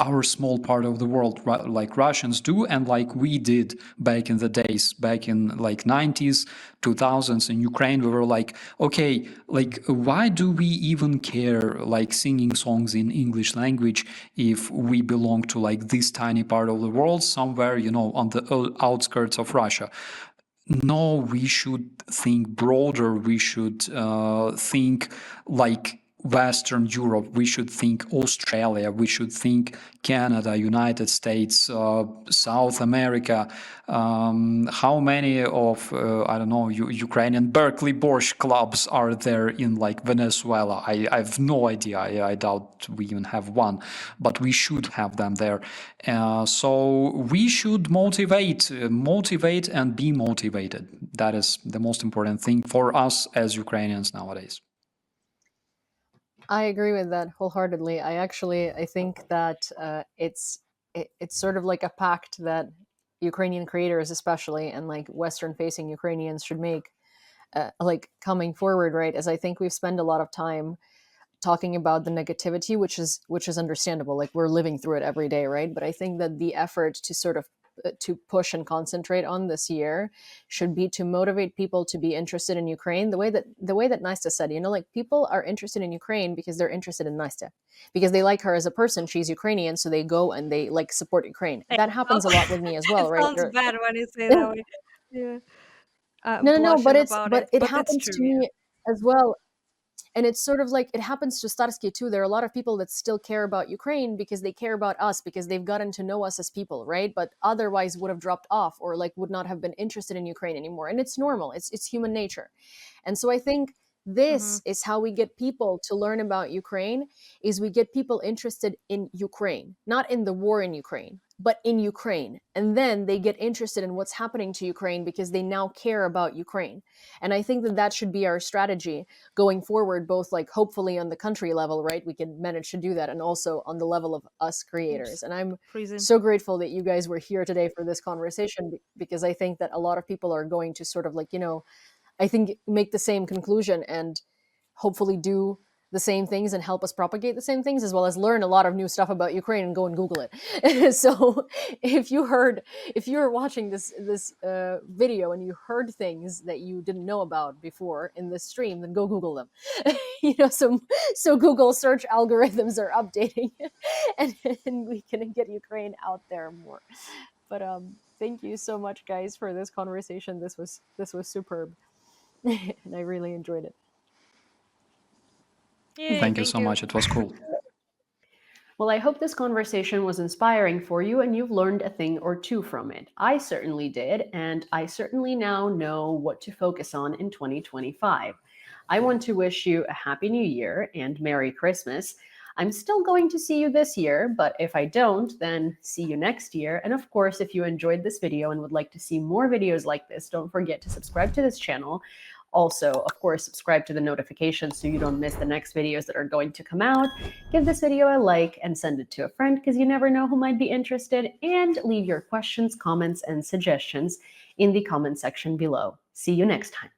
our small part of the world, like Russians do, and like we did back in the days, back in 90s, 2000s in Ukraine. We were like, okay, why do we even care singing songs in English language if we belong to this tiny part of the world somewhere, on the outskirts of Russia? No, we should think broader. We should think like Western Europe. We should think Australia. We should think Canada, United States, South America. How many of Ukrainian Berkeley Borscht clubs are there in Venezuela? I have no idea. I doubt we even have one, but we should have them there. So we should motivate and be motivated. That is the most important thing for us as Ukrainians nowadays. I agree with that wholeheartedly. I think that it's it's sort of like a pact that Ukrainian creators, especially, and like Western-facing Ukrainians should make, like coming forward, right? As I think we've spent a lot of time talking about the negativity, which is understandable. Like we're living through it every day, right? But I think that the effort to sort of to push and concentrate on this year should be to motivate people to be interested in Ukraine. The way that Nastya said, you know, like people are interested in Ukraine because they're interested in Nastya, because they like her as a person. She's Ukrainian, so they go and they like support Ukraine. That happens a lot with me as well, It right? sounds bad when you say that way. Yeah. No, but Blushing about it, it but it's happens true. to me as well. And it's sort of like it happens to Starsky too. There are a lot of people that still care about Ukraine because they care about us, because they've gotten to know us as people, right? But otherwise would have dropped off or like would not have been interested in Ukraine anymore. And it's normal. It's human nature. And so I think this is how we get people to learn about Ukraine, is we get people interested in Ukraine, not in the war in Ukraine, but in Ukraine. And then they get interested in what's happening to Ukraine because they now care about Ukraine. And I think that that should be our strategy going forward, both like hopefully on the country level, right? We can manage to do that, and also on the level of us creators. And I'm Freezing. so grateful that you guys were here today for this conversation, because I think that a lot of people are going to sort of like, you know, I think make the same conclusion and hopefully do the same things and help us propagate the same things, as well as learn a lot of new stuff about Ukraine and go and Google it. So if you were watching this video and you heard things that you didn't know about before in this stream, then go Google them. You know, so Google search algorithms are updating, and we can get Ukraine out there more. But thank you so much, guys, for this conversation. This was superb. And I really enjoyed it. Yay, Thank you so much. It was cool. Well, I hope this conversation was inspiring for you and you've learned a thing or two from it. I certainly did, and I certainly now know what to focus on in 2025. I want to wish you a Happy New Year and Merry Christmas. I'm still going to see you this year, but if I don't, then see you next year. And of course, if you enjoyed this video and would like to see more videos like this, don't forget to subscribe to this channel. Also, of course, subscribe to the notifications so you don't miss the next videos that are going to come out. Give this video a like and send it to a friend, because you never know who might be interested. And leave your questions, comments, and suggestions in the comment section below. See you next time.